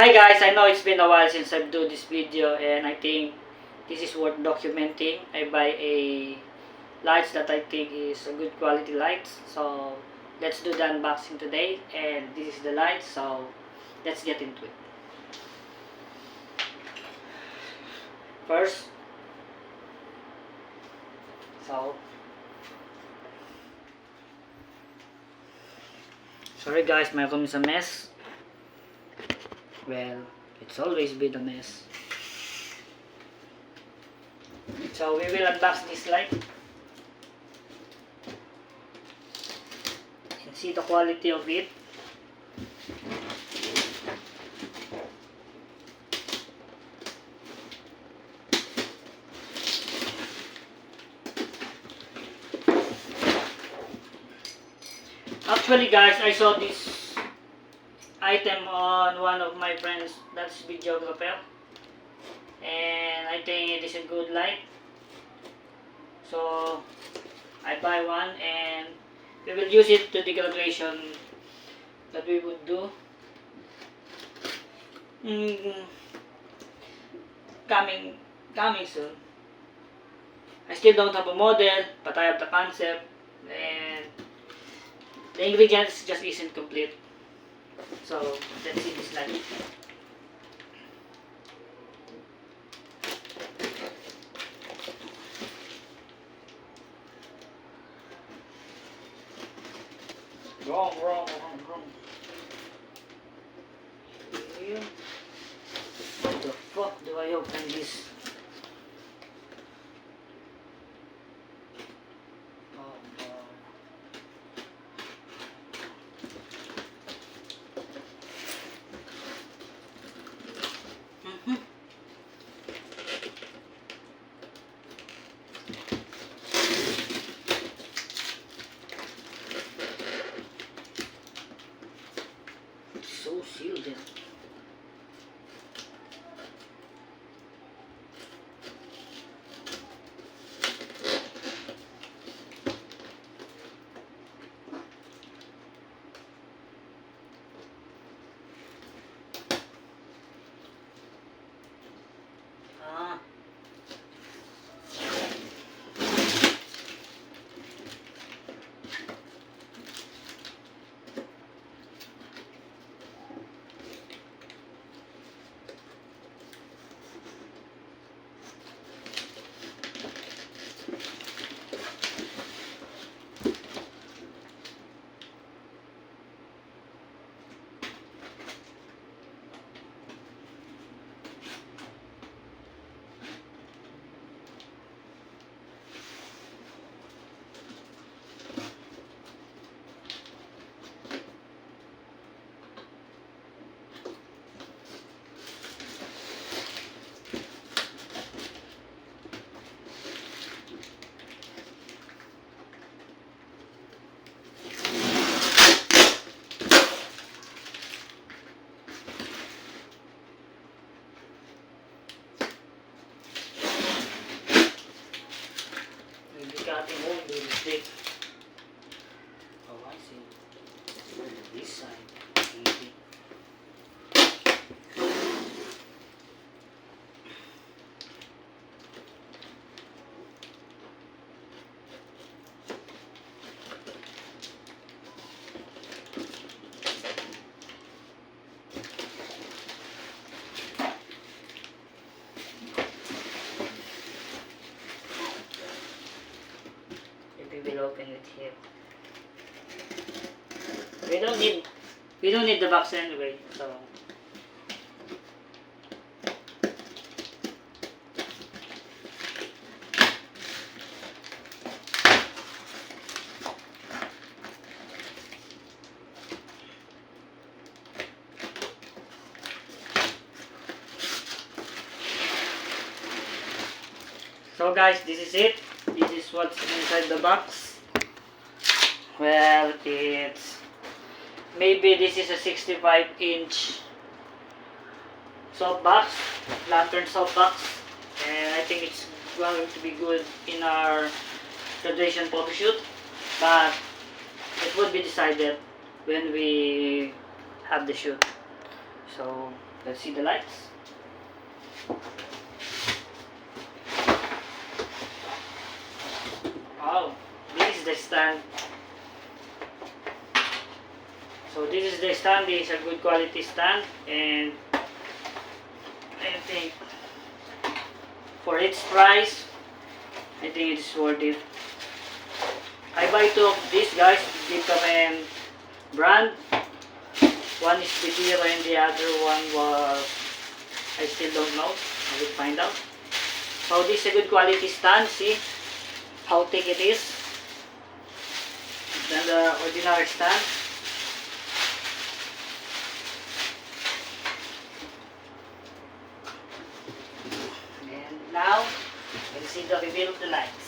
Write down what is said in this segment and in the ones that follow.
Hi guys, I know it's been a while since I've do this video and I think this is worth documenting. I buy a lights that I think is a good quality lights. So let's do the unboxing today and this is the lights, so let's get into it. First, so sorry guys, my room is a mess. Well, it's always been a mess. So we will unbox this light and see the quality of it. Actually guys, I saw this item on one of my friends that's videographer, and I think it is a good light, so I buy one and we will use it to the graduation that we would do coming soon. I still don't have a model, but I have the concept and the ingredients just isn't complete. So let's see this light. Wrong. Here. What the fuck do I open this? Oh god. So sealed in. Ah. Cutting hole with the stick. Oh, I see. This side. Easy. We will open it here. We don't need the box anyway, so guys, this is it. This is what's inside the box. Well, it's maybe this is a 65-inch softbox, lantern softbox, and I think it's going to be good in our graduation photo shoot, but it would be decided when we have the shoot. So Let's see the lights. Oh, this is the stand. So this is the stand. This is a good quality stand, and I think for its price, I think it's worth it. I buy two of these, guys. Different brand. One is Bediro and the other one was, I still don't know. I will find out. So this is a good quality stand. See how thick it is than the ordinary stand. And now we'll see the reveal of the lights.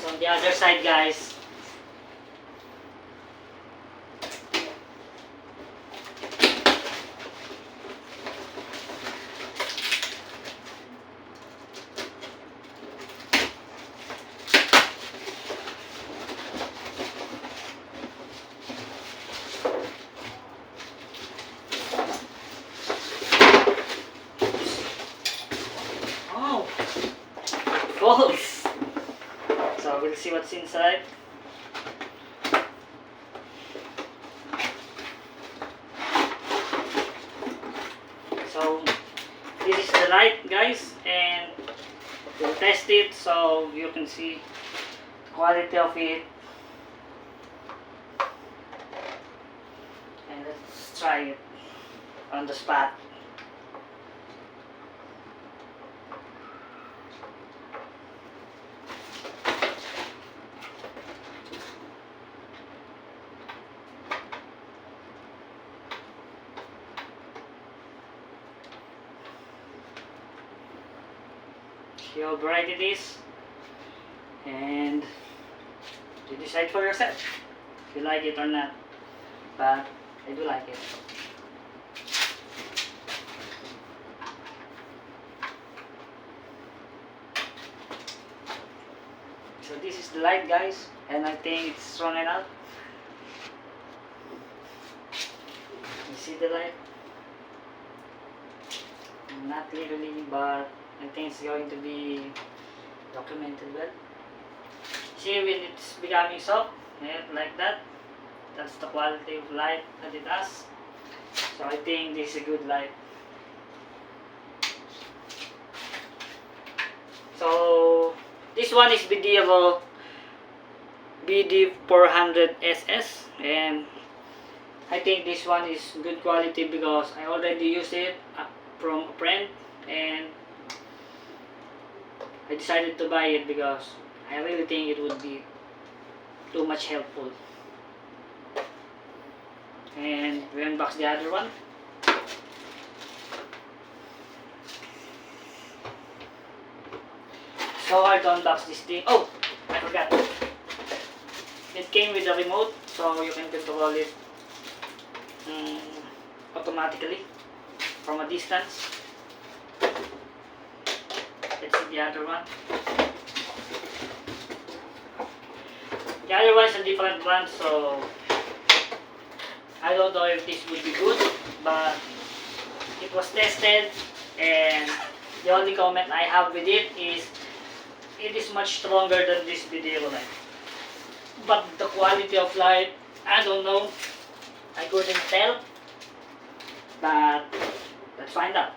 On the other side, guys, oh, false. So we'll see what's inside. So this is the light, guys, and we'll test it so you can see the quality of it. And let's try it on the spot. See how bright it is, and you decide for yourself if you like it or not, but I do like it. So this is the light, guys, and I think it's strong enough. You see the light? Not literally, but I think it's going to be documented well. See, when it's becoming soft, like that, that's the quality of light that it has. So I think this is a good light. So this one is Bediro BD400SS, and I think this one is good quality because I already used it from a friend, and I decided to buy it because I really think it would be too much helpful. And we unbox the other one. So hard to unbox this thing. Oh, I forgot. It came with a remote, so you can control it automatically from a distance. Let's see the other one. The other one is a different brand, so I don't know if this would be good, but it was tested, and the only comment I have with it is much stronger than this Bediro light. But the quality of light, I don't know. I couldn't tell, but let's find out.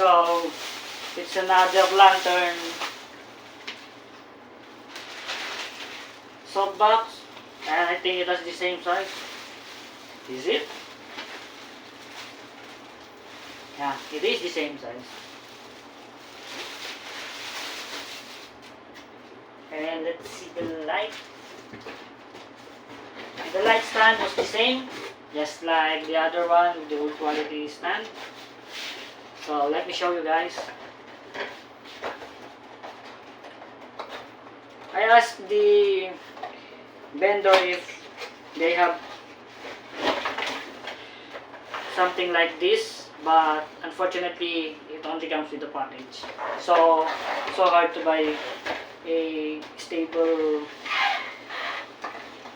So, it's another lantern softbox, and I think it has the same size. Is it? Yeah, it is the same size. And let's see the light. The light stand was the same, just like the other one with the wood quality stand. So let me show you guys. I asked the vendor if they have something like this, but unfortunately it only comes with the package. So hard to buy a stable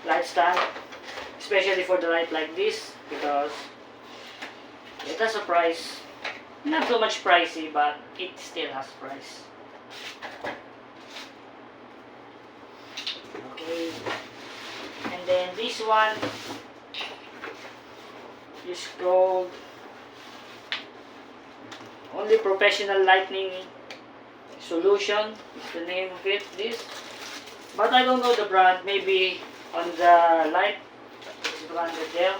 light stand, especially for the light like this, because it has a price. Not so much pricey, but it still has price. Okay, and then this one is called Only Professional Lighting Solution is the name of it, this. But I don't know the brand, maybe on the light it's branded there.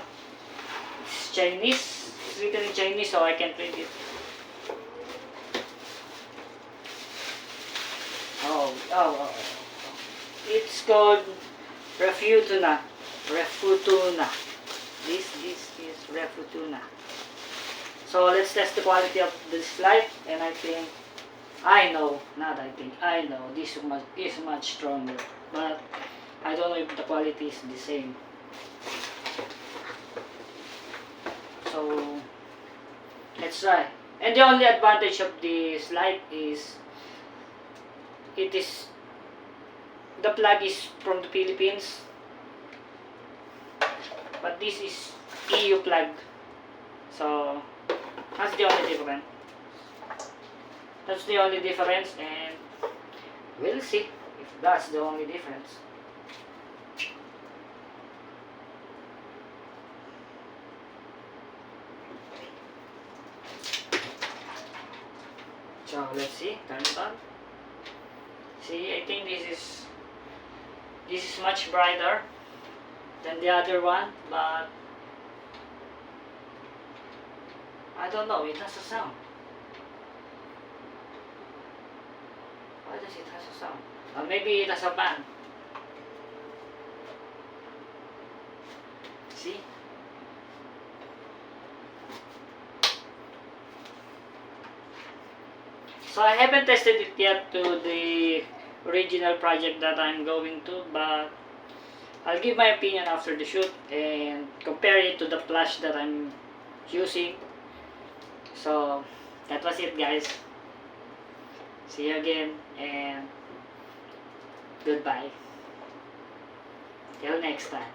It's Chinese, it's written in Chinese, so I can't read it. Oh. It's called Refutuna. This is Refutuna. So let's test the quality of this light, and I know this one is much stronger, but I don't know if the quality is the same. So let's try. And the only advantage of this light is the plug is from the Philippines, but this is EU plug. So that's the only difference. That's the only difference, and we'll see if that's the only difference. So let's see, turn it on. See, I think this is much brighter than the other one, but I don't know, it has a sound. Why does it have a sound? Or maybe it has a fan. See? So I haven't tested it yet to the original project that I'm going to, but I'll give my opinion after the shoot and compare it to the flash that I'm using. So that was it, guys. See you again, and goodbye. Till next time.